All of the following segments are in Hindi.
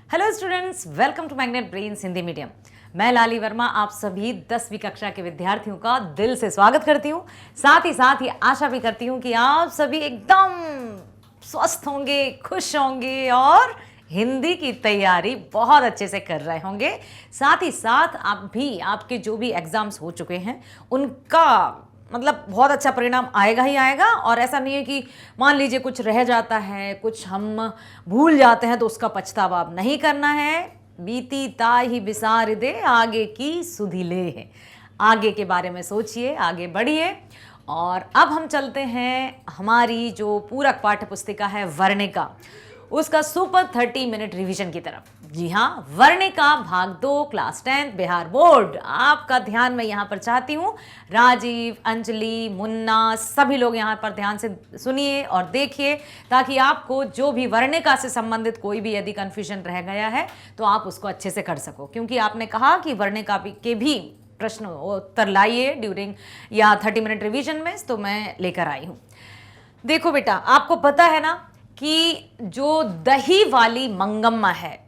Hello students, welcome to magnet brains Hindi medium. मैं लाली वर्मा आप सभी 10वीं कक्षा के विद्यार्थियों का दिल से स्वागत करती हूँ। साथ ही आशा भी करती हूँ कि आप सभी एकदम स्वस्थ होंगे, खुश होंगे और हिंदी की तैयारी बहुत अच्छे से कर रहे होंगे। साथ ही साथ आप भी, आपके जो भी एग्जाम्स हो चुके हैं उनका मतलब बहुत अच्छा परिणाम आएगा ही आएगा। और ऐसा नहीं है कि मान लीजिए कुछ रह जाता है, कुछ हम भूल जाते हैं तो उसका पछतावा अब नहीं करना है। बीती ताही बिसार दे, आगे की सुधि ले है। आगे के बारे में सोचिए, आगे बढ़िए। और अब हम चलते हैं हमारी जो पूरक पाठ्य पुस्तिका है वर्णिका, उसका सुपर 30 मिनट रिवीजन की तरफ। जी हाँ, वर्णिका भाग 2 क्लास 10 बिहार बोर्ड। आपका ध्यान मैं यहाँ पर चाहती हूँ। राजीव, अंजलि, मुन्ना, सभी लोग यहाँ पर ध्यान से सुनिए और देखिए, ताकि आपको जो भी वर्णिका से संबंधित कोई भी यदि कन्फ्यूजन रह गया है तो आप उसको अच्छे से कर सको। क्योंकि आपने कहा कि वर्णिका के भी प्रश्न उत्तर लाइए ड्यूरिंग या 30 मिनट रिवीजन में, तो मैं लेकर आई हूँ। देखो बेटा, आपको पता है ना कि जो दही वाली मंगम्मा है,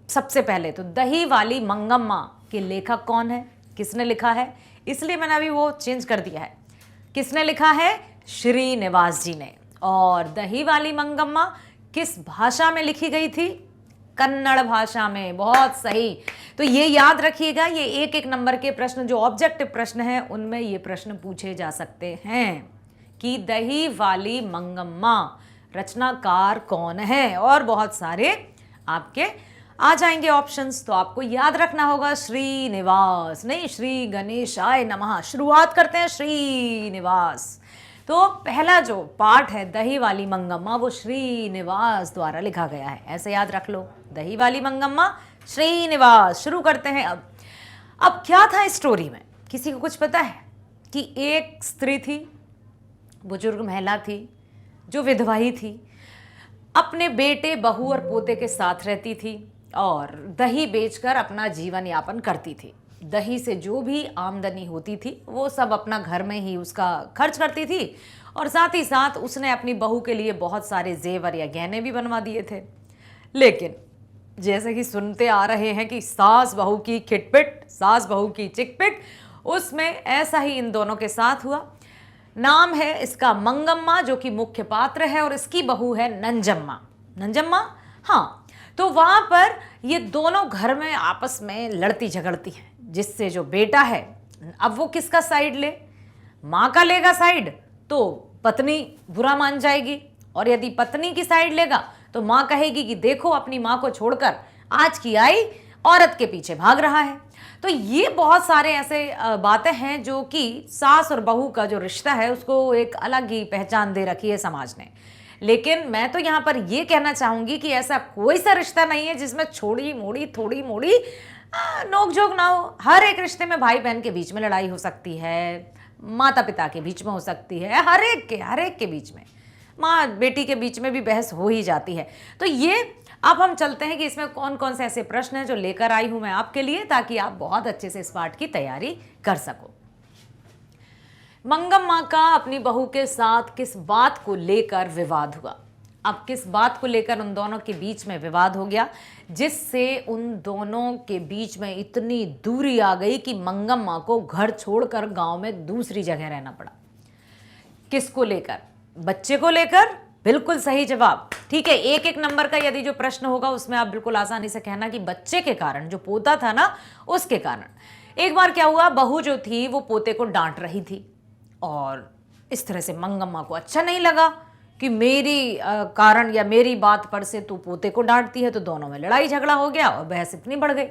सबसे पहले तो दही वाली मंगम्मा के लेखक कौन है, किसने लिखा है, इसलिए मैंने अभी वो चेंज कर दिया है। किसने लिखा है? श्रीनिवास जी ने। और दही वाली मंगम्मा किस भाषा में लिखी गई थी? कन्नड़ भाषा में। बहुत सही। तो ये याद रखिएगा, ये एक एक नंबर के प्रश्न जो ऑब्जेक्टिव प्रश्न हैं उनमें ये प्रश्न पूछे जा सकते हैं कि दही वाली मंगम्मा रचनाकार कौन है, और बहुत सारे आपके आ जाएंगे ऑप्शंस। तो आपको याद रखना होगा श्रीनिवास, नहीं श्री गणेशाय नमः। शुरुआत करते हैं श्रीनिवास। तो पहला जो पार्ट है दही वाली मंगम्मा, वो श्रीनिवास द्वारा लिखा गया है। ऐसे याद रख लो, दही वाली मंगम्मा श्रीनिवास। शुरू करते हैं। अब क्या था इस स्टोरी में, किसी को कुछ पता है? कि एक स्त्री थी, बुजुर्ग महिला थी, जो विधवा ही थी, अपने बेटे, बहू और पोते के साथ रहती थी और दही बेचकर अपना जीवन यापन करती थी। दही से जो भी आमदनी होती थी वो सब अपना घर में ही उसका खर्च करती थी, और साथ ही साथ उसने अपनी बहू के लिए बहुत सारे जेवर या गहने भी बनवा दिए थे। लेकिन जैसे कि सुनते आ रहे हैं कि सास बहू की खिटपिट, सास बहू की चिकपिट, उसमें ऐसा ही इन दोनों के साथ हुआ। नाम है इसका मंगम्मा, जो कि मुख्य पात्र है, और इसकी बहू है नंजम्मा। नंजम्मा, हाँ। तो वहां पर ये दोनों घर में आपस में लड़ती झगड़ती हैं, जिससे जो बेटा है अब वो किसका साइड ले? माँ का लेगा साइड तो पत्नी बुरा मान जाएगी, और यदि पत्नी की साइड लेगा तो माँ कहेगी कि देखो अपनी माँ को छोड़कर आज की आई औरत के पीछे भाग रहा है। तो ये बहुत सारे ऐसे बातें हैं जो कि सास और बहू का जो रिश्ता है उसको एक अलग ही पहचान दे रखी है समाज ने। लेकिन मैं तो यहाँ पर ये कहना चाहूँगी कि ऐसा कोई सा रिश्ता नहीं है जिसमें छोड़ी मोड़ी, थोड़ी मोड़ी नोकझोंक ना हो। हर एक रिश्ते में भाई बहन के बीच में लड़ाई हो सकती है, माता पिता के बीच में हो सकती है, हर एक के बीच में, माँ बेटी के बीच में भी बहस हो ही जाती है। तो ये अब हम चलते हैं कि इसमें कौन कौन से ऐसे प्रश्न हैं जो लेकर आई हूं मैं आपके लिए, ताकि आप बहुत अच्छे से इस पाठ की तैयारी कर सको। मंगम्मा का अपनी बहू के साथ किस बात को लेकर विवाद हुआ? अब किस बात को लेकर उन दोनों के बीच में विवाद हो गया, जिससे उन दोनों के बीच में इतनी दूरी आ गई कि मंगम्मा को घर छोड़कर गांव में दूसरी जगह रहना पड़ा। किसको लेकर? बच्चे को लेकर। बिल्कुल सही जवाब। ठीक है, एक एक नंबर का यदि जो प्रश्न होगा उसमें आप बिल्कुल आसानी से कहना कि बच्चे के कारण, जो पोता था ना उसके कारण। एक बार क्या हुआ, बहू जो थी वो पोते को डांट रही थी, और इस तरह से मंगम्मा को अच्छा नहीं लगा कि मेरी कारण या मेरी बात पर से तू पोते को डांटती है। तो दोनों में लड़ाई झगड़ा हो गया और बहस इतनी बढ़ गई।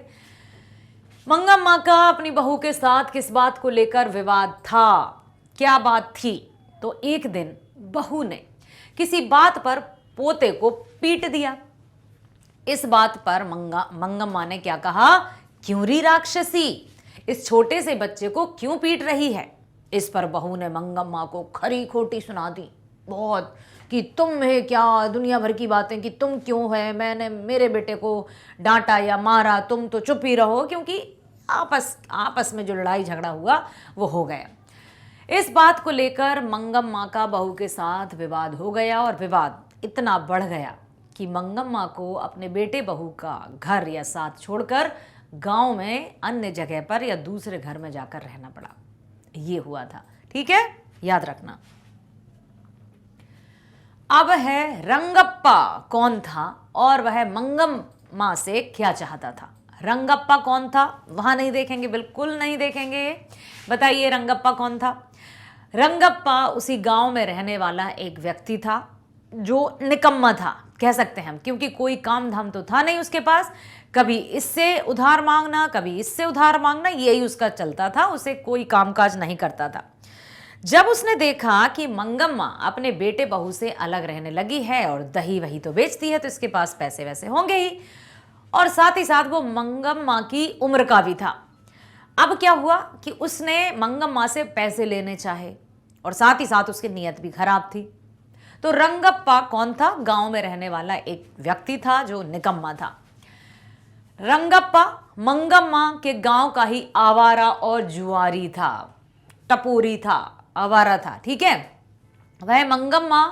मंगम्मा का अपनी बहू के साथ किस बात को लेकर विवाद था? क्या बात थी? तो एक दिन बहू ने किसी बात पर पोते को पीट दिया। इस बात पर मंगम्मा ने क्या कहा? क्यों री राक्षसी, इस छोटे से बच्चे को क्यों पीट रही है? इस पर बहू ने मंगम्मा को खरी खोटी सुना दी बहुत, कि तुम है क्या, दुनिया भर की बातें, कि तुम क्यों है, मैंने मेरे बेटे को डांटा या मारा, तुम तो चुप ही रहो। क्योंकि आपस में जो लड़ाई झगड़ा हुआ वो हो गया। इस बात को लेकर मंगम्मा का बहू के साथ विवाद हो गया, और विवाद इतना बढ़ गया कि मंगम्मा को अपने बेटे बहू का घर या साथ छोड़कर गांव में अन्य जगह पर या दूसरे घर में जाकर रहना पड़ा। ये हुआ था, ठीक है, याद रखना। अब है रंगप्पा कौन था और वह मंगम्मा से क्या चाहता था। रंगप्पा कौन था वहां नहीं देखेंगे, बिल्कुल नहीं देखेंगे। बताइए रंगप्पा कौन था। रंगप्पा उसी गांव में रहने वाला एक व्यक्ति था जो निकम्मा था, कह सकते हैं हम, क्योंकि कोई काम धाम तो था नहीं उसके पास। कभी इससे उधार मांगना, कभी इससे उधार मांगना, यही उसका चलता था। उसे कोई कामकाज नहीं करता था। जब उसने देखा कि मंगम्मा अपने बेटे बहू से अलग रहने लगी है और दही वही तो बेचती है, तो इसके पास पैसे वैसे होंगे ही, और साथ ही साथ वो मंगम्मा की उम्र का भी था। अब क्या हुआ कि उसने मंगम्मा से पैसे लेने चाहे और साथ ही साथ उसकी नीयत भी खराब थी। तो रंगप्पा कौन था, गांव में रहने वाला एक व्यक्ति था जो निकम्मा था। रंगप्पा मंगम्मा के गांव का ही आवारा और जुआरी था, टपोरी था, आवारा था, ठीक है। वह मंगम्मा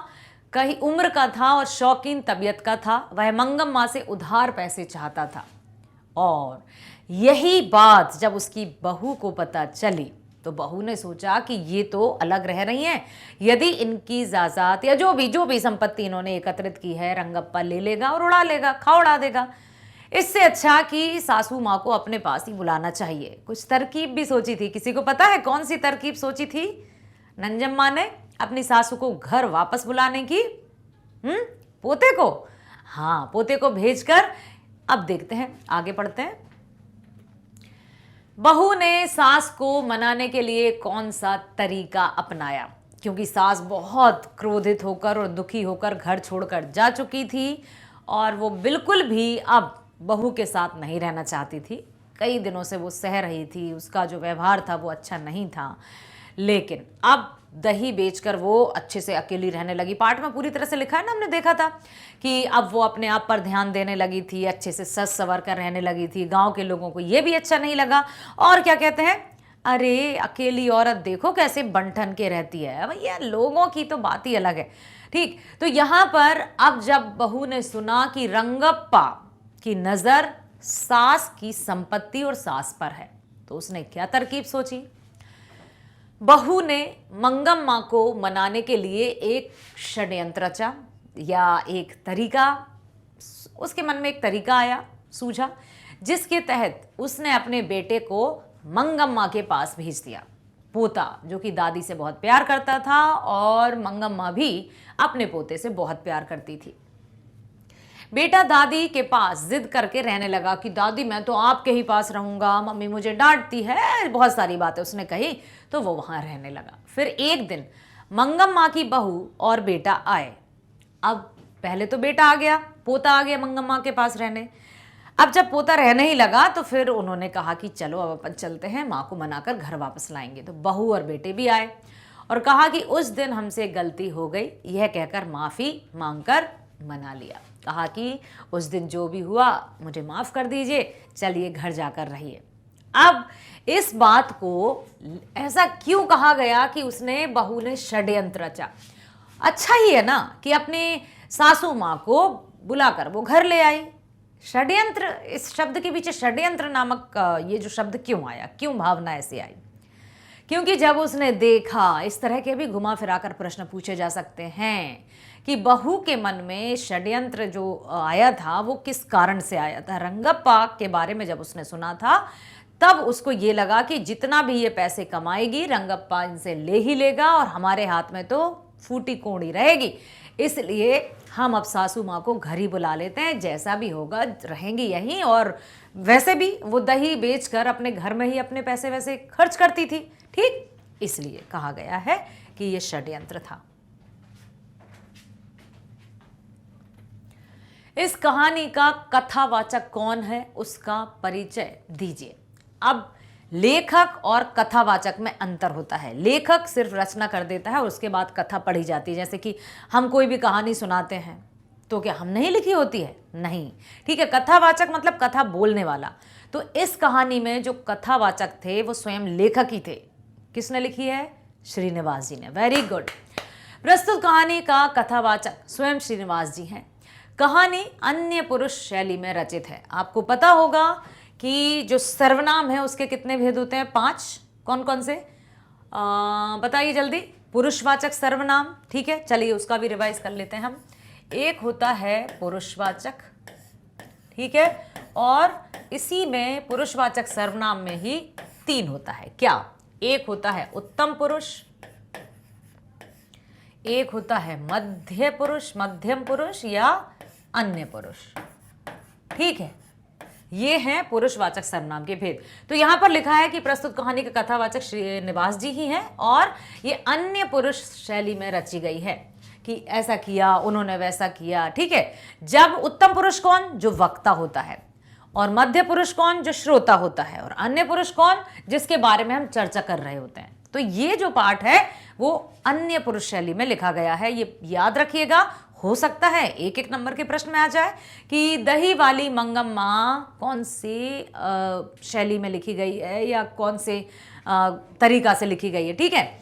का ही उम्र का था और शौकीन तबीयत का था। वह मंगम्मा से उधार पैसे चाहता था और यही बात जब उसकी बहू को पता चली तो बहू ने सोचा कि ये तो अलग रह रही हैं, यदि इनकी जायदाद या जो भी संपत्ति इन्होंने एकत्रित की है रंगप्पा ले लेगा और उड़ा लेगा, खा उड़ा देगा। इससे अच्छा कि सासू माँ को अपने पास ही बुलाना चाहिए। कुछ तरकीब भी सोची थी। किसी को पता है कौन सी तरकीब सोची थी नंजम्मा ने अपनी सासू को घर वापस बुलाने की? पोते को, हाँ, पोते को भेजकर। अब देखते हैं, आगे पढ़ते हैं। बहू ने सास को मनाने के लिए कौन सा तरीका अपनाया, क्योंकि सास बहुत क्रोधित होकर और दुखी होकर घर छोड़कर जा चुकी थी और वो बिल्कुल भी अब बहू के साथ नहीं रहना चाहती थी। कई दिनों से वो सह रही थी, उसका जो व्यवहार था वो अच्छा नहीं था, लेकिन अब दही बेचकर वो अच्छे से अकेली रहने लगी। पाठ में पूरी तरह से लिखा है ना, हमने देखा था कि अब वो अपने आप पर ध्यान देने लगी थी, अच्छे से सज संवर कर रहने लगी थी। गांव के लोगों को ये भी अच्छा नहीं लगा और क्या कहते हैं, अरे अकेली औरत देखो कैसे बंठन के रहती है। भैया लोगों की तो बात ही अलग है, ठीक। तो यहाँ पर अब जब बहू ने सुना कि रंगप्पा की नजर सास की संपत्ति और सास पर है, तो उसने क्या तरकीब सोची। बहू ने मंगम्मा को मनाने के लिए एक षड्यंत्र रचा या एक तरीका, उसके मन में एक तरीका आया, सूझा, जिसके तहत उसने अपने बेटे को मंगम्मा के पास भेज दिया। पोता जो कि दादी से बहुत प्यार करता था और मंगम्मा भी अपने पोते से बहुत प्यार करती थी। बेटा दादी के पास जिद करके रहने लगा कि दादी मैं तो आपके ही पास रहूंगा, मम्मी मुझे डांटती है, बहुत सारी बातें उसने कही। तो वो वहां रहने लगा। फिर एक दिन मंगम्मा की बहू और बेटा आए। अब पहले तो बेटा आ गया, पोता आ गया मंगम्मा के पास रहने। अब जब पोता रहने ही लगा तो फिर उन्होंने कहा कि चलो अब अपन चलते हैं, माँ को मनाकर घर वापस लाएंगे। तो बहू और बेटे भी आए और कहा कि उस दिन हमसे गलती हो गई, यह कहकर माफ़ी मांगकर मना लिया। कहा कि उस दिन जो भी हुआ मुझे माफ़ कर दीजिए, चलिए घर जाकर रहिए। अब इस बात को ऐसा क्यों कहा गया कि उसने, बहू ने षड्यंत्र रचा। अच्छा ही है ना कि अपने सासू माँ को बुलाकर वो घर ले आई। षड्यंत्र, इस शब्द के पीछे षड्यंत्र नामक ये जो शब्द क्यों आया, क्यों भावना ऐसी आई? क्योंकि जब उसने देखा, इस तरह के भी घुमा फिरा कर प्रश्न पूछे जा सकते हैं कि बहू के मन में षड्यंत्र जो आया था वो किस कारण से आया था। रंगप्पा के बारे में जब उसने सुना था तब उसको ये लगा कि जितना भी ये पैसे कमाएगी रंगप्पा इनसे ले ही लेगा और हमारे हाथ में तो फूटी कोड़ी रहेगी, इसलिए हम अब सासू माँ को घर ही बुला लेते हैं, जैसा भी होगा रहेंगी यहीं। और वैसे भी वो दही बेचकर अपने घर में ही अपने पैसे वैसे खर्च करती थी, ठीक, इसलिए कहा गया है कि ये षड्यंत्र था। इस कहानी का कथावाचक कौन है उसका परिचय दीजिए। अब लेखक और कथावाचक में अंतर होता है। लेखक सिर्फ रचना कर देता है और उसके बाद कथा पढ़ी जाती है। जैसे कि हम कोई भी कहानी सुनाते हैं तो क्या हम नहीं लिखी होती है? नहीं, ठीक है। कथावाचक मतलब कथा बोलने वाला। तो इस कहानी में जो कथावाचक थे वो स्वयं लेखक ही थे। किसने लिखी है? श्रीनिवास जी ने। Very good. प्रस्तुत कहानी का कथावाचक स्वयं श्रीनिवास जी हैं। कहानी अन्य पुरुष शैली में रचित है। आपको पता होगा कि जो सर्वनाम है उसके कितने भेद होते हैं? 5। कौन कौन से बताइए जल्दी। पुरुषवाचक सर्वनाम, ठीक है, चलिए उसका भी रिवाइज कर लेते हैं हम। एक होता है पुरुषवाचक, ठीक है, और इसी में पुरुषवाचक सर्वनाम में ही 3 होता है। क्या? एक होता है उत्तम पुरुष, एक होता है मध्य पुरुष, मध्यम पुरुष या अन्य पुरुष, ठीक है। ये हैं पुरुषवाचक सर्वनाम के भेद। तो यहां पर लिखा है कि प्रस्तुत कहानी के कथावाचक श्रीनिवास जी ही हैं और ये अन्य पुरुष शैली में रची गई है कि ऐसा किया, उन्होंने वैसा किया, ठीक है। जब उत्तम पुरुष कौन? जो वक्ता होता है, और मध्य पुरुष कौन? जो श्रोता होता है, और अन्य पुरुष कौन? जिसके बारे में हम चर्चा कर रहे होते हैं। तो ये जो पाठ है वो अन्य पुरुष शैली में लिखा गया है, ये याद रखिएगा। हो सकता है एक एक नंबर के प्रश्न में आ जाए कि दही वाली मंगम्मा कौन से शैली में लिखी गई है या कौन से तरीका से लिखी गई है, ठीक है,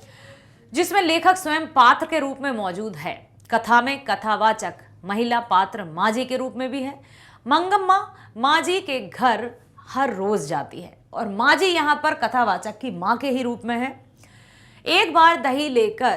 जिसमें लेखक स्वयं पात्र के रूप में मौजूद है। कथा में कथावाचक महिला पात्र माजी के रूप में भी है। मंगम्मा माजी के घर हर रोज जाती है और माजी यहाँ पर कथावाचक की माँ के ही रूप में है। एक बार दही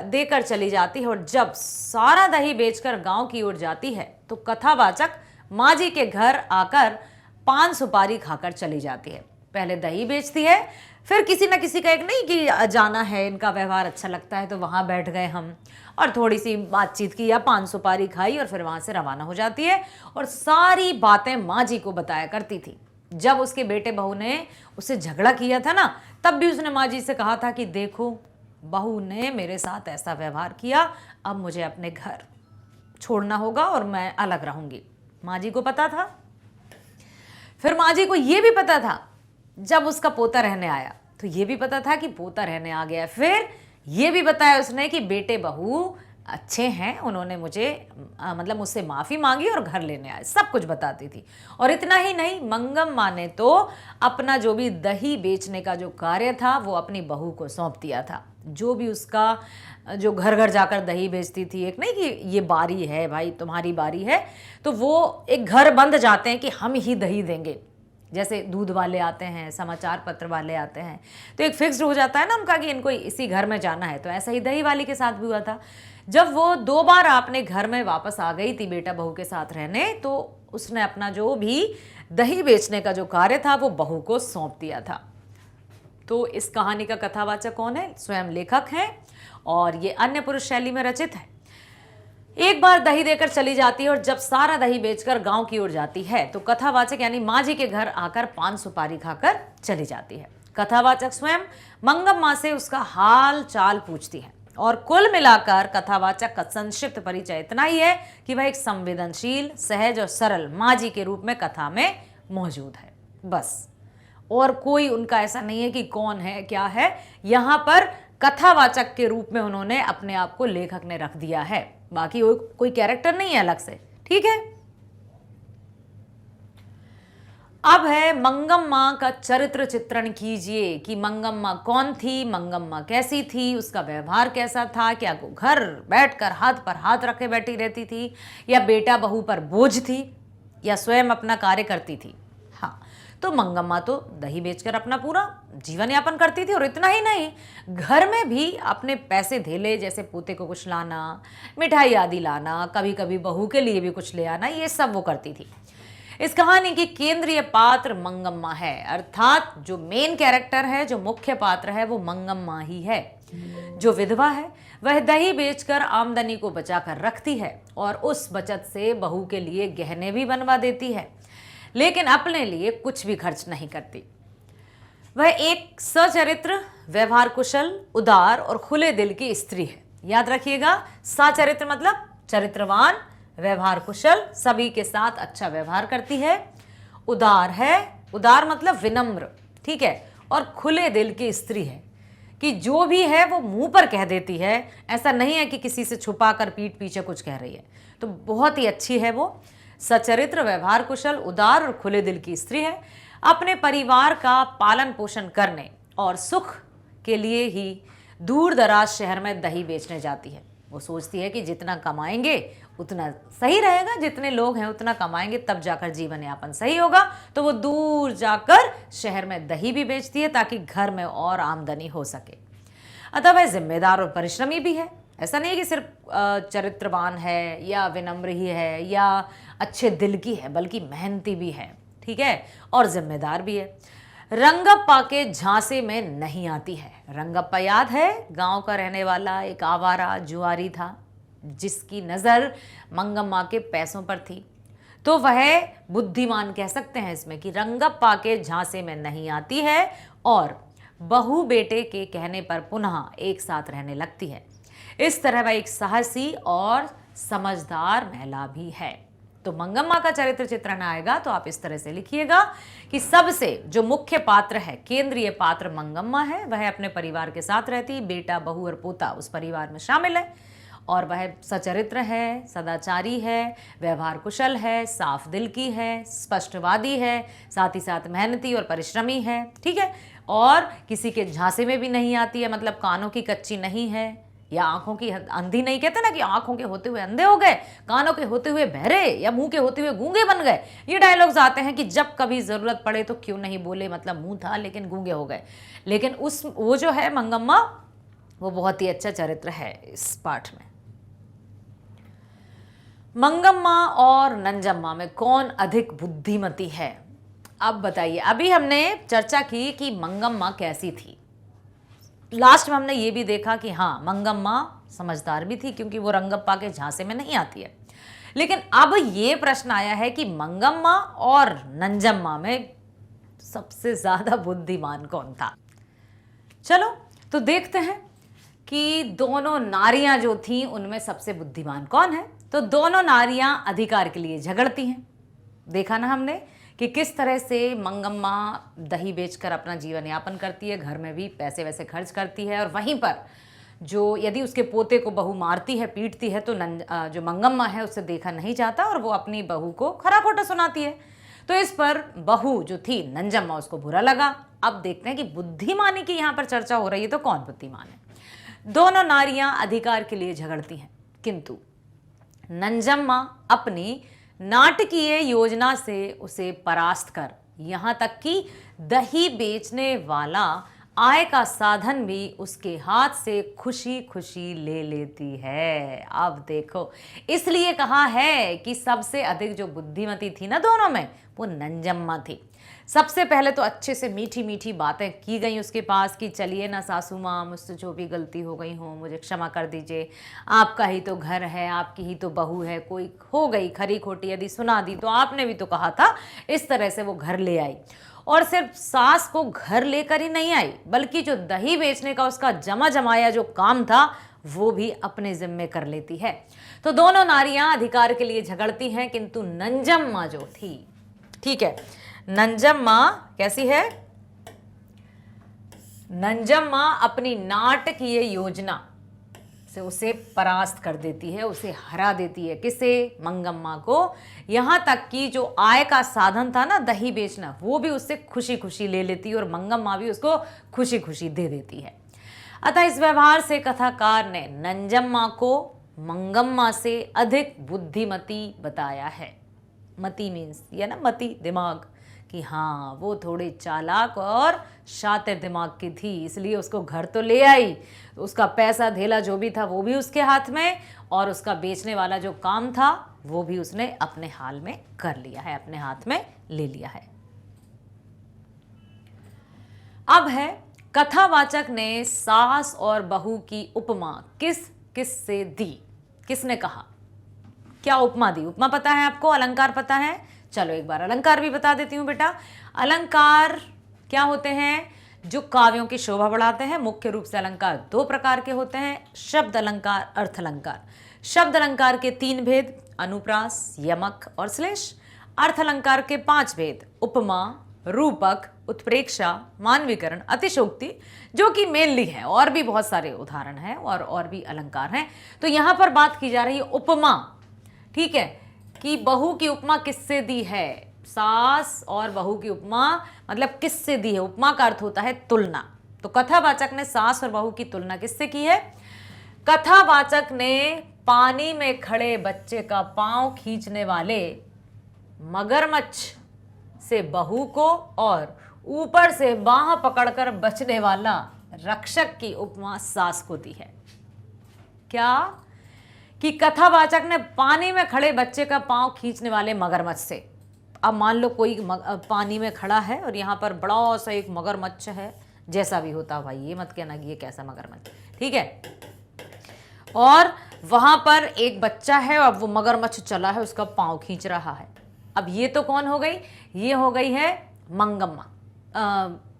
देकर चली जाती है और जब सारा दही बेचकर गांव की ओर जाती है तो कथावाचक माजी के घर आकर 5 सुपारी खाकर चली जाती है। पहले दही बेचती है, फिर किसी न किसी का एक नहीं कि जाना है, इनका व्यवहार अच्छा लगता है तो वहां बैठ गए हम और थोड़ी सी बातचीत की या 5 सुपारी खाई और फिर वहां से रवाना हो जाती है और सारी बातें माँ जी को बताया करती थी। जब उसके बेटे बहू ने उससे झगड़ा किया था ना, तब भी उसने माँ जी से कहा था कि देखो बहू ने मेरे साथ ऐसा व्यवहार किया, अब मुझे अपने घर छोड़ना होगा और मैं अलग रहूंगी। माँ जी को पता था। फिर माँ जी को यह भी पता था जब उसका पोता रहने आया तो ये भी पता था कि पोता रहने आ गया। फिर ये भी बताया उसने कि बेटे बहू अच्छे हैं, उन्होंने मुझे मतलब मुझसे माफ़ी मांगी और घर लेने आए, सब कुछ बताती थी। और इतना ही नहीं, मंगम्मा ने तो अपना जो भी दही बेचने का जो कार्य था वो अपनी बहू को सौंप दिया था। जो भी उसका जो घर घर जाकर दही बेचती थी, एक नहीं कि ये बारी है भाई तुम्हारी बारी है, तो वो एक घर बंद जाते हैं कि हम ही दही देंगे। जैसे दूध वाले आते हैं, समाचार पत्र वाले आते हैं, तो एक फिक्स्ड हो जाता है ना उनका कि इनको इसी घर में जाना है। तो ऐसा ही दही वाली के साथ भी हुआ था। जब वो 2 बार अपने घर में वापस आ गई थी बेटा बहू के साथ रहने, तो उसने अपना जो भी दही बेचने का जो कार्य था वो बहू को सौंप दिया था। तो इस कहानी का कथावाचक कौन है? स्वयं लेखक हैं और ये अन्य पुरुष शैली में रचित है। एक बार दही देकर चली जाती है और जब सारा दही बेचकर गांव की ओर जाती है तो कथावाचक यानी माँ जी के घर आकर 5 सुपारी खाकर चली जाती है। कथावाचक स्वयं मंगम्मा से उसका हाल चाल पूछती है और कुल मिलाकर कथावाचक का संक्षिप्त परिचय इतना ही है कि वह एक संवेदनशील, सहज और सरल माँ जी के रूप में कथा में मौजूद है। बस, और कोई उनका ऐसा नहीं है कि कौन है क्या है। यहाँ पर कथावाचक के रूप में उन्होंने अपने आप को लेखक ने रख दिया है, बाकी कोई कैरेक्टर नहीं है अलग से, ठीक है। अब है मंगम्मा का चरित्र चित्रण कीजिए कि मंगम्मा कौन थी, मंगम्मा कैसी थी, उसका व्यवहार कैसा था, क्या वो घर बैठकर हाथ पर हाथ रखे बैठी रहती थी या बेटा बहू पर बोझ थी या स्वयं अपना कार्य करती थी। हाँ, तो मंगम्मा तो दही बेचकर अपना पूरा जीवन यापन करती थी और इतना ही नहीं, घर में भी अपने पैसे धेले जैसे पोते को कुछ लाना, मिठाई आदि लाना, कभी कभी बहू के लिए भी कुछ ले आना, ये सब वो करती थी। इस कहानी की केंद्रीय पात्र मंगम्मा है, अर्थात जो मेन कैरेक्टर है, जो मुख्य पात्र है वो मंगम्मा ही है। जो विधवा है वह दही बेचकर आमदनी को बचाकर रखती है और उस बचत से बहू के लिए गहने भी बनवा देती है, लेकिन अपने लिए कुछ भी खर्च नहीं करती। वह एक सचरित्र, व्यवहार कुशल, उदार और खुले दिल की स्त्री है। याद रखिएगा, सचरित्र मतलब चरित्रवान, व्यवहार कुशल, सभी के साथ अच्छा व्यवहार करती है। उदार है, उदार मतलब विनम्र, ठीक है, और खुले दिल की स्त्री है कि जो भी है वो मुंह पर कह देती है, ऐसा नहीं है कि किसी से छुपा कर पीठ पीछे कुछ कह रही है। तो बहुत ही अच्छी है वो, सचरित्र, व्यवहार कुशल, उदार और खुले दिल की स्त्री है। अपने परिवार का पालन पोषण करने और सुख के लिए ही दूर दराज शहर में दही बेचने जाती है। वो सोचती है कि जितना कमाएंगे उतना सही रहेगा, जितने लोग हैं उतना कमाएंगे, तब जाकर जीवन यापन सही होगा। तो वो दूर जाकर शहर में दही भी बेचती है ताकि घर में और आमदनी हो सके। अतः वह जिम्मेदार और परिश्रमी भी है। ऐसा नहीं है कि सिर्फ चरित्रवान है या विनम्र ही है या अच्छे दिल की है, बल्कि मेहनती भी है, ठीक है, और जिम्मेदार भी है। रंगप्पा के झांसे में नहीं आती है। रंगप्पा याद है, गांव का रहने वाला एक आवारा जुआरी था जिसकी नज़र मंगम्मा के पैसों पर थी। तो वह बुद्धिमान कह सकते हैं इसमें कि रंगप्पा के झांसे में नहीं आती है और बहू बेटे के कहने पर पुनः एक साथ रहने लगती है। इस तरह वह एक साहसी और समझदार महिला भी है। तो मंगम्मा का चरित्र चित्रण आएगा तो आप इस तरह से लिखिएगा कि सबसे जो मुख्य पात्र है, केंद्रीय पात्र मंगम्मा है। वह अपने परिवार के साथ रहती, बेटा बहू और पोता उस परिवार में शामिल है, और वह सचरित्र है, सदाचारी है, व्यवहार कुशल है, साफ दिल की है, स्पष्टवादी है, साथ ही साथ मेहनती और परिश्रमी है, ठीक है, और किसी के झांसे में भी नहीं आती है, मतलब कानों की कच्ची नहीं है या आंखों की अंधी नहीं। कहते ना कि आंखों के होते हुए अंधे हो गए, कानों के होते हुए बहरे या मुंह के होते हुए गूंगे बन गए। ये डायलॉग्स आते हैं कि जब कभी जरूरत पड़े तो क्यों नहीं बोले, मतलब मुंह था लेकिन गूंगे हो गए। लेकिन वो जो है मंगम्मा, वो बहुत ही अच्छा चरित्र है इस पाठ में। मंगम्मा और नंजम्मा में कौन अधिक बुद्धिमती है? अब बताइए। अभी हमने चर्चा की कि मंगम्मा कैसी थी, लास्ट में हमने ये भी देखा कि हाँ, मंगम्मा समझदार भी थी क्योंकि वो रंगप्पा के झांसे में नहीं आती है। लेकिन अब ये प्रश्न आया है कि मंगम्मा और नंजम्मा में सबसे ज्यादा बुद्धिमान कौन था? चलो तो देखते हैं कि दोनों नारियां जो थीं उनमें सबसे बुद्धिमान कौन है। तो दोनों नारियां अधिकार के लिए झगड़ती हैं। देखा ना हमने कि किस तरह से मंगम्मा दही बेचकर अपना जीवन यापन करती है, घर में भी पैसे वैसे खर्च करती है, और वहीं पर जो यदि उसके पोते को बहू मारती है, पीटती है, तो जो मंगम्मा है उससे देखा नहीं जाता और वो अपनी बहू को खरा खोटा सुनाती है। तो इस पर बहू जो थी नंजम्मा, उसको बुरा लगा। अब देखते हैं कि बुद्धिमानी की यहाँ पर चर्चा हो रही है तो कौन बुद्धिमान है। दोनों नारियां अधिकार के लिए झगड़ती हैं, किंतु नंजम्मा अपनी नाटकीय योजना से उसे परास्त कर यहाँ तक कि दही बेचने वाला आय का साधन भी उसके हाथ से खुशी खुशी ले लेती है। अब देखो, इसलिए कहा है कि सबसे अधिक जो बुद्धिमती थी ना दोनों में, वो नंजम्मा थी। सबसे पहले तो अच्छे से मीठी मीठी बातें की गई उसके पास कि चलिए ना सासू माँ, मुझसे जो भी गलती हो गई हो मुझे क्षमा कर दीजिए, आपका ही तो घर है, आपकी ही तो बहू है, कोई हो गई खरी खोटी यदि सुना दी तो आपने भी तो कहा था। इस तरह से वो घर ले आई, और सिर्फ सास को घर लेकर ही नहीं आई, बल्कि जो दही बेचने का उसका जमा जमाया जो काम था वो भी अपने जिम्मे कर लेती है। तो दोनों नारियां अधिकार के लिए झगड़ती हैं, किंतु नंजम्मा जो थी, ठीक है, नंजम्मा कैसी है? नंजम्मा अपनी नाटकीय योजना से उसे परास्त कर देती है, उसे हरा देती है। किसे? मंगम्मा को। यहां तक कि जो आय का साधन था ना दही बेचना, वो भी उससे खुशी खुशी ले लेती है और मंगम्मा भी उसको खुशी खुशी दे देती है। अतः इस व्यवहार से कथाकार ने नंजम्मा को मंगम्मा से अधिक बुद्धिमती बताया है। मती मीन्स ये ना मती, दिमाग, कि हाँ वो थोड़ी चालाक और शातिर दिमाग की थी, इसलिए उसको घर तो ले आई, उसका पैसा धेला जो भी था वो भी उसके हाथ में, और उसका बेचने वाला जो काम था वो भी उसने अपने हाल में कर लिया है, अपने हाथ में ले लिया है। अब है कथावाचक ने सास और बहू की उपमा किस किस से दी? किसने कहा? क्या उपमा दी? उपमा पता है आपको, अलंकार पता है? चलो एक बार अलंकार भी बता देती हूँ बेटा। अलंकार क्या होते हैं? जो काव्यों की शोभा बढ़ाते हैं। मुख्य रूप से अलंकार दो प्रकार के होते हैं, शब्द अलंकार, अर्थ अलंकार। शब्द अलंकार के 3 भेद, अनुप्रास, यमक और श्लेष। अर्थ अलंकार के 5 भेद, उपमा, रूपक, उत्प्रेक्षा, मानवीकरण, अतिशोक्ति, जो कि मेनली है, और भी बहुत सारे उदाहरण हैं और भी अलंकार हैं। तो यहां पर बात की जा रही है उपमा, ठीक है, कि बहू की उपमा किससे दी है? सास और बहू की उपमा मतलब किससे दी है? उपमा का अर्थ होता है तुलना। तो कथावाचक ने सास और बहू की तुलना किससे की है? कथावाचक ने पानी में खड़े बच्चे का पांव खींचने वाले मगरमच्छ से बहू को और ऊपर से बांह पकड़कर बचने वाला रक्षक की उपमा सास को दी है। क्या? कि कथावाचक ने पानी में खड़े बच्चे का पांव खींचने वाले मगरमच्छ से, अब मान लो कोई पानी में खड़ा है और यहाँ पर बड़ा सा एक मगरमच्छ है, जैसा भी होता भाई, ये मत कहना कि ये कैसा मगरमच्छ, ठीक है, और वहां पर एक बच्चा है और वो मगरमच्छ चला है, उसका पांव खींच रहा है। अब ये तो कौन हो गई? ये हो गई है मंगम्मा,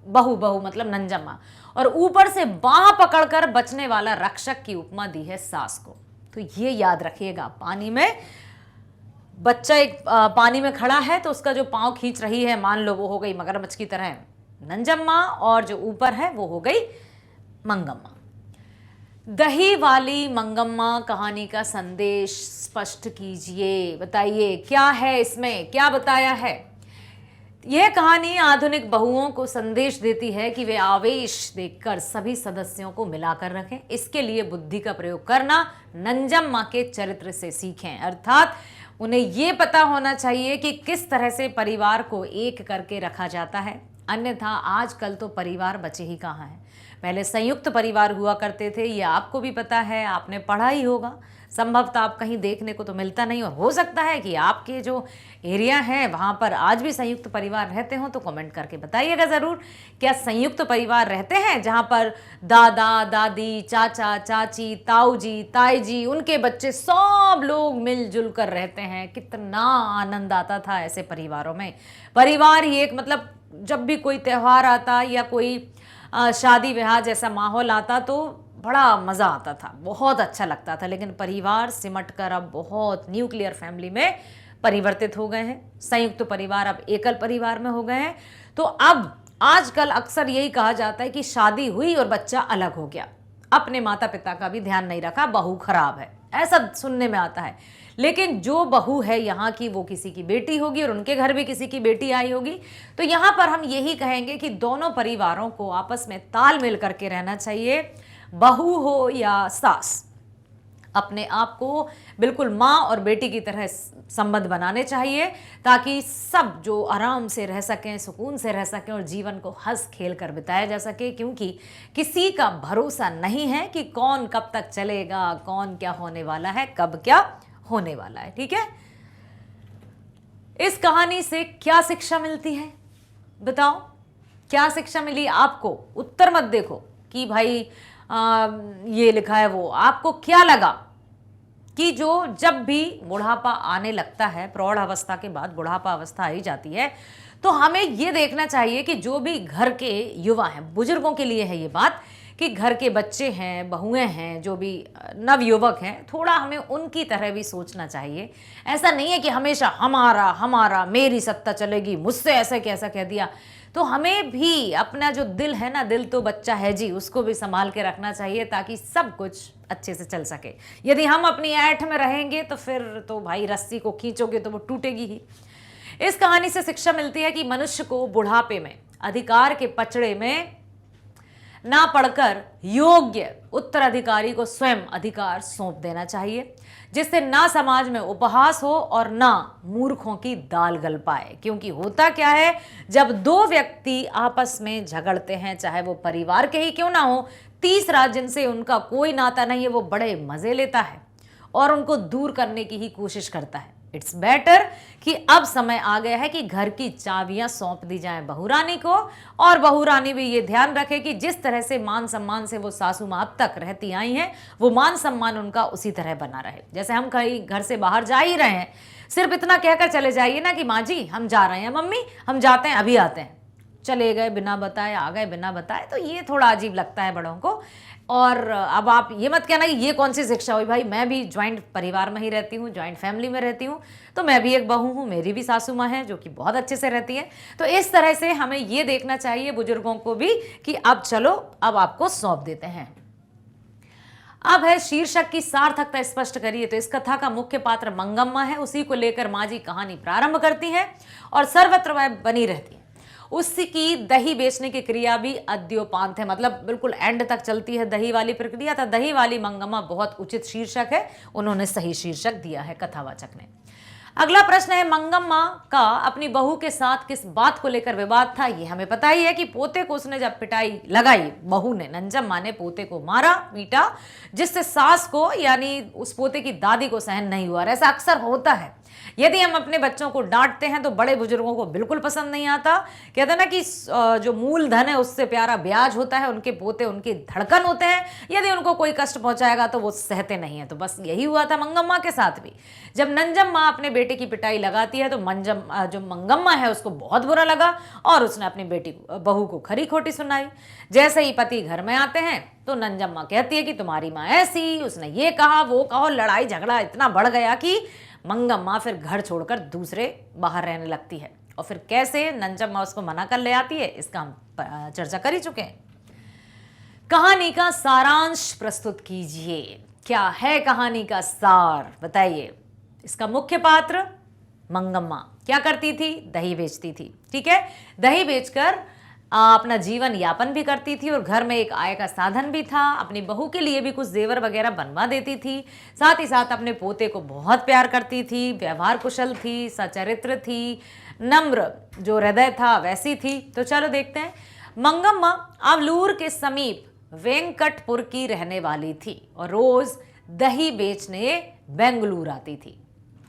बहू मतलब नंजम्मा, और ऊपर से बांह पकड़कर बचने वाला रक्षक की उपमा दी है सास को। तो ये याद रखिएगा, पानी में बच्चा एक पानी में खड़ा है तो उसका जो पांव खींच रही है, मान लो वो हो गई मगरमच्छ की तरह नंजम्मा, और जो ऊपर है वो हो गई मंगम्मा। दही वाली मंगम्मा कहानी का संदेश स्पष्ट कीजिए, बताइए क्या है इसमें, क्या बताया है? यह कहानी आधुनिक बहुओं को संदेश देती है कि वे आवेश देखकर सभी सदस्यों को मिलाकर रखें। इसके लिए बुद्धि का प्रयोग करना नंजम्मा के चरित्र से सीखें, अर्थात उन्हें यह पता होना चाहिए कि किस तरह से परिवार को एक करके रखा जाता है। अन्यथा आजकल तो परिवार बचे ही कहाँ हैं। पहले संयुक्त परिवार हुआ करते थे, ये आपको भी पता है, आपने पढ़ा ही होगा। संभवतः आप कहीं देखने को तो मिलता नहीं, और हो सकता है कि आपके जो एरिया है वहाँ पर आज भी संयुक्त परिवार रहते हो, तो कमेंट करके बताइएगा ज़रूर। क्या संयुक्त परिवार रहते हैं जहाँ पर दादा दादी, चाचा चाची, ताऊ जी, ताई जी, उनके बच्चे, सब लोग मिलजुल कर रहते हैं? कितना आनंद आता था ऐसे परिवारों में। परिवार ही एक, मतलब जब भी कोई त्यौहार आता या कोई शादी ब्याह जैसा माहौल आता तो बड़ा मज़ा आता था, बहुत अच्छा लगता था। लेकिन परिवार सिमट कर अब बहुत न्यूक्लियर फैमिली में परिवर्तित हो गए हैं। संयुक्त परिवार अब एकल परिवार में हो गए हैं। तो अब आजकल अक्सर यही कहा जाता है कि शादी हुई और बच्चा अलग हो गया, अपने माता पिता का भी ध्यान नहीं रखा, बहू खराब है, ऐसा सुनने में आता है। लेकिन जो बहू है यहाँ की, वो किसी की बेटी होगी और उनके घर भी किसी की बेटी आई होगी। तो यहाँ पर हम यही कहेंगे कि दोनों परिवारों को आपस में तालमेल करके रहना चाहिए। बहू हो या सास, अपने आप को बिल्कुल माँ और बेटी की तरह संबंध बनाने चाहिए, ताकि सब जो आराम से रह सकें, सुकून से रह सकें और जीवन को हंस खेल कर बिताया जा सके। क्योंकि किसी का भरोसा नहीं है कि कौन कब तक चलेगा, कौन क्या होने वाला है, कब क्या होने वाला है। ठीक है, इस कहानी से क्या शिक्षा मिलती है बताओ? क्या शिक्षा मिली आपको? उत्तर मत देखो कि भाई ये लिखा है वो, आपको क्या लगा कि जो जब भी बुढ़ापा आने लगता है, प्रौढ़ अवस्था के बाद बुढ़ापा अवस्था आई जाती है, तो हमें ये देखना चाहिए कि जो भी घर के युवा हैं, बुजुर्गों के लिए है ये बात, कि घर के बच्चे हैं, बहुएं हैं, जो भी नवयुवक हैं, थोड़ा हमें उनकी तरह भी सोचना चाहिए। ऐसा नहीं है कि हमेशा हमारा हमारा, मेरी सत्ता चलेगी, मुझसे ऐसा कैसा कह दिया। तो हमें भी अपना जो दिल है ना, दिल तो बच्चा है जी, उसको भी संभाल के रखना चाहिए, ताकि सब कुछ अच्छे से चल सके। यदि हम अपनी ऐठ में रहेंगे तो फिर तो भाई रस्सी को खींचोगे तो वो टूटेगी ही। इस कहानी से शिक्षा मिलती है कि मनुष्य को बुढ़ापे में अधिकार के पचड़े में ना पड़कर योग्य उत्तराधिकारी को स्वयं अधिकार सौंप देना चाहिए, जिससे ना समाज में उपहास हो और ना मूर्खों की दाल गल पाए। क्योंकि होता क्या है, जब दो व्यक्ति आपस में झगड़ते हैं, चाहे वो परिवार के ही क्यों ना हो, तीसरा जिनसे उनका कोई नाता नहीं है, वो बड़े मजे लेता है और उनको दूर करने की ही कोशिश करता है। इट्स बेटर कि अब समय आ गया है कि घर की चाबियां सौंप दी जाएं बहुरानी को, और बहुरानी भी ये ध्यान रखे कि जिस तरह से मान सम्मान से वो सासू माँ अब तक रहती आई हैं, वो मान सम्मान उनका उसी तरह बना रहे। जैसे हम कहीं घर से बाहर जा ही रहे हैं, सिर्फ इतना कहकर चले जाइए ना कि माँ जी हम जा रहे हैं, मम्मी हम जाते हैं, अभी आते हैं, चले गए बिना बताए, आ गए बिना बताए, तो ये थोड़ा अजीब लगता है बड़ों को। और अब आप ये मत कहना कि ये कौन सी शिक्षा हुई। भाई मैं भी ज्वाइंट परिवार में ही रहती हूँ, ज्वाइंट फैमिली में रहती हूँ, तो मैं भी एक बहू हूँ, मेरी भी सासू माँ है जो कि बहुत अच्छे से रहती है। तो इस तरह से हमें ये देखना चाहिए बुजुर्गों को भी कि अब चलो, अब आपको सौंप देते हैं। अब है शीर्षक की सार्थकता स्पष्ट करिए। तो इस कथा का मुख्य पात्र मंगम्मा है, उसी को लेकर माँ जी कहानी प्रारंभ करती है और सर्वत्र वह बनी रहती है। उसकी दही बेचने की क्रिया भी अद्योपांत है, मतलब बिल्कुल एंड तक चलती है दही वाली प्रक्रिया। था दही वाली मंगम्मा बहुत उचित शीर्षक है, उन्होंने सही शीर्षक दिया है कथावाचक ने। अगला प्रश्न है, मंगम्मा का अपनी बहू के साथ किस बात को लेकर विवाद था? ये हमें पता ही है कि पोते को उसने जब पिटाई लगाई, बहू ने, नंजम्मा ने पोते को मारा, पीटा, जिससे सास को यानी उस पोते की दादी को सहन नहीं हुआ। ऐसा अक्सर होता है, यदि हम अपने बच्चों को डांटते हैं तो बड़े बुजुर्गों को बिल्कुल पसंद नहीं आता। कहते हैं ना कि जो मूल धन है उससे प्यारा ब्याज होता है, उनके पोते उनकी धड़कन होते हैं, यदि उनको कोई कष्ट पहुंचाएगा तो वो सहते नहीं है। तो बस यही हुआ था मंगम्मा के साथ भी। जब नंजम्मा अपने बेटे की पिटाई लगाती है तो जो मंगम्मा है उसको बहुत बुरा लगा और उसने अपनी बेटी बहू को खरी खोटी सुनाई। जैसे ही पति घर में आते हैं तो नंजम्मा कहती है कि तुम्हारी माँ ऐसी, उसने ये कहा वो कहो, लड़ाई झगड़ा इतना बढ़ गया कि मंगम्मा फिर घर छोड़कर दूसरे बाहर रहने लगती है। और फिर कैसे नंजम्मा उसको मना कर ले आती है, इसका हम चर्चा कर ही चुके हैं। कहानी का सारांश प्रस्तुत कीजिए। क्या है कहानी का सार, बताइए। इसका मुख्य पात्र मंगम्मा क्या करती थी? दही बेचती थी, ठीक है। दही बेचकर अपना जीवन यापन भी करती थी और घर में एक आय का साधन भी था। अपनी बहू के लिए भी कुछ जेवर वगैरह बनवा देती थी। साथ ही साथ अपने पोते को बहुत प्यार करती थी, व्यवहार कुशल थी, सचरित्र थी, नम्र जो हृदय था वैसी थी। तो चलो देखते हैं। मंगम्मा अवलूर के समीप वेंकटपुर की रहने वाली थी और रोज दही बेचने बेंगलुरु आती थी।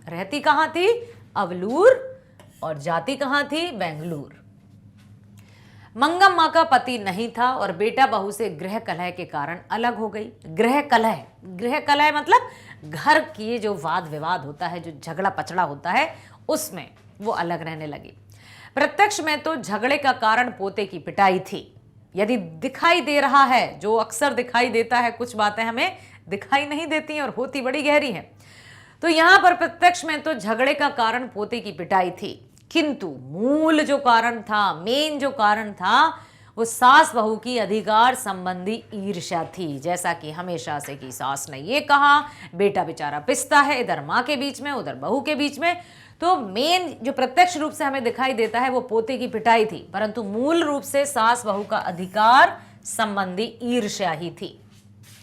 रहती कहाँ थी? अवलूर, और जाती कहाँ थी? बेंगलुरु। मंगम्मा का पति नहीं था और बेटा बहू से गृह कलह के कारण अलग हो गई। गृह कलह मतलब घर की जो वाद विवाद होता है, जो झगड़ा पचड़ा होता है, उसमें वो अलग रहने लगी। प्रत्यक्ष में तो झगड़े का कारण पोते की पिटाई थी। यदि दिखाई दे रहा है, जो अक्सर दिखाई देता है, कुछ बातें हमें दिखाई नहीं देती और होती बड़ी गहरी हैं, तो यहां पर प्रत्यक्ष में तो झगड़े का कारण पोते की पिटाई थी, किंतु मूल जो कारण था, मेन जो कारण था, वो सास बहू की अधिकार संबंधी ईर्ष्या थी। जैसा कि हमेशा से कि सास ने ये कहा, बेटा बेचारा पिसता है, इधर माँ के बीच में उधर बहू के बीच में। तो मेन जो प्रत्यक्ष रूप से हमें दिखाई देता है वो पोते की पिटाई थी, परंतु मूल रूप से सास बहू का अधिकार संबंधी ईर्ष्या ही थी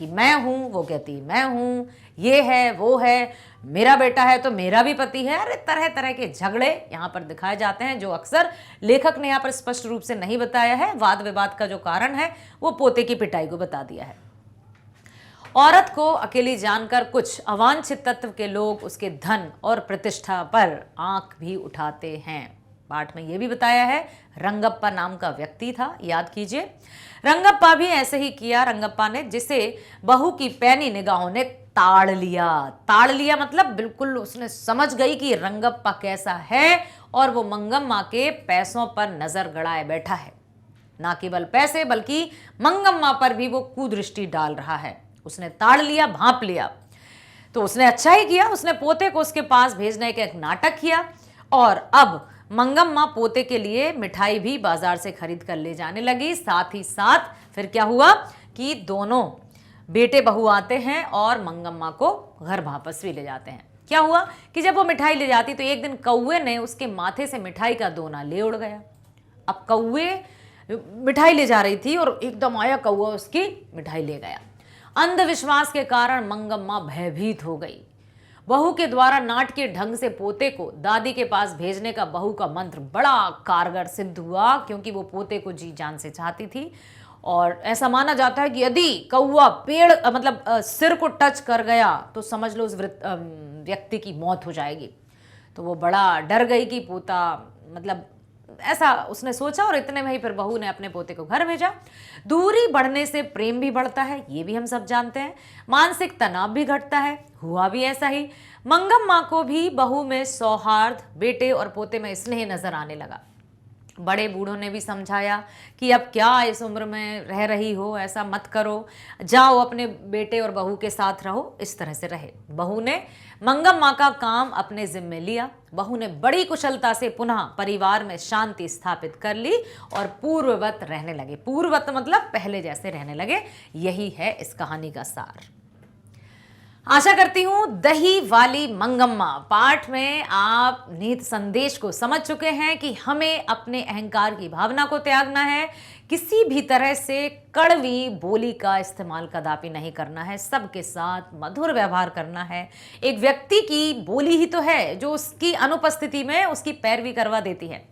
कि मैं हूं, वो कहती मैं हूं, ये है वो है, मेरा बेटा है तो मेरा भी पति है। अरे तरह तरह के झगड़े यहां पर दिखाए जाते हैं, जो अक्सर लेखक ने यहां पर स्पष्ट रूप से नहीं बताया है। वाद विवाद का जो कारण है वो पोते की पिटाई को बता दिया है। औरत को अकेली जानकर कुछ अवांछित तत्व के लोग उसके धन और प्रतिष्ठा पर आंख भी उठाते हैं। पाठ में यह भी बताया है, रंगप्पा नाम का व्यक्ति था, याद कीजिए। रंगप्पा भी ऐसे ही किया। रंगप्पा ने, जिसे बहू की पैनी निगाहों ने ताड़ लिया मतलब बिल्कुल उसने समझ गई कि रंगप्पा कैसा है और वो मंगम्मा के पैसों पर नजर गड़ाए बैठा है। ना केवल पैसे बल्कि मंगम्मा पर भी वो कुदृष्टि डाल रहा है। उसने ताड़ लिया, भांप लिया। तो उसने अच्छा ही किया, उसने पोते को उसके पास भेजने का एक नाटक किया और अब मंगम्मा पोते के लिए मिठाई भी बाजार से खरीद कर ले जाने लगी। साथ ही साथ फिर क्या हुआ कि दोनों बेटे बहू आते हैं और मंगम्मा को घर वापस भी ले जाते हैं। क्या हुआ कि जब वो मिठाई ले जाती तो एक दिन कौवे ने उसके माथे से मिठाई का दोना ले उड़ गया। अब कौवे मिठाई ले जा रही थी और एकदम आया कौवा, उसकी मिठाई ले गया। अंधविश्वास के कारण मंगम्मा भयभीत हो गई। बहू के द्वारा नाटकीय ढंग से पोते को दादी के पास भेजने का बहू का मंत्र बड़ा कारगर सिद्ध हुआ, क्योंकि वो पोते को जी जान से चाहती थी। और ऐसा माना जाता है कि यदि कौवा पेड़ मतलब सिर को टच कर गया तो समझ लो उस व्यक्ति की मौत हो जाएगी। तो वो बड़ा डर गई कि पोता, मतलब ऐसा उसने सोचा और इतने में ही फिर बहू ने अपने पोते को घर भेजा। दूरी बढ़ने से प्रेम भी बढ़ता है, ये भी हम सब जानते हैं। मानसिक तनाव भी घटता है, हुआ भी ऐसा ही। मंगम्मा को भी बहू में सौहार्द, बेटे और पोते में स्नेह नजर आने लगा। बड़े बूढ़ों ने भी समझाया कि अब क्या इस उम्र में रह रही हो, ऐसा मत करो, जाओ अपने बेटे और बहू के साथ रहो, इस तरह से रहे। बहू ने मंगम्मा का काम अपने जिम्मे लिया। बहू ने बड़ी कुशलता से पुनः परिवार में शांति स्थापित कर ली और पूर्ववत रहने लगे। पूर्ववत मतलब पहले जैसे रहने लगे। यही है इस कहानी का सार। आशा करती हूं दही वाली मंगम्मा पाठ में आप निहित संदेश को समझ चुके हैं कि हमें अपने अहंकार की भावना को त्यागना है, किसी भी तरह से कड़वी बोली का इस्तेमाल कदापि नहीं करना है, सबके साथ मधुर व्यवहार करना है। एक व्यक्ति की बोली ही तो है जो उसकी अनुपस्थिति में उसकी पैरवी करवा देती है।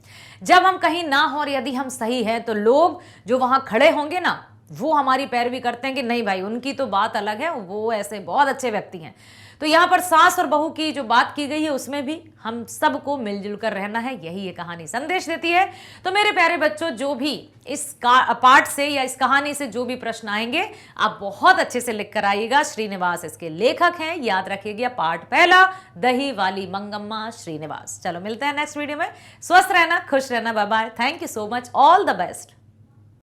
जब हम कहीं ना हो और यदि हम सही हैं तो लोग जो वहां खड़े होंगे ना, वो हमारी पैरवी करते हैं कि नहीं भाई, उनकी तो बात अलग है, वो ऐसे बहुत अच्छे व्यक्ति हैं। तो यहाँ पर सास और बहू की जो बात की गई है उसमें भी हम सबको मिलजुल कर रहना है, यही ये कहानी संदेश देती है। तो मेरे प्यारे बच्चों, जो भी इस पाठ से या इस कहानी से जो भी प्रश्न आएंगे आप बहुत अच्छे से लिख कर आइएगा। श्रीनिवास इसके लेखक हैं, याद रखिएगा। पाठ पहला, दही वाली मंगम्मा, श्रीनिवास। चलो मिलते हैं नेक्स्ट वीडियो में। स्वस्थ रहना, खुश रहना, bye bye. Thank you so much, all the best.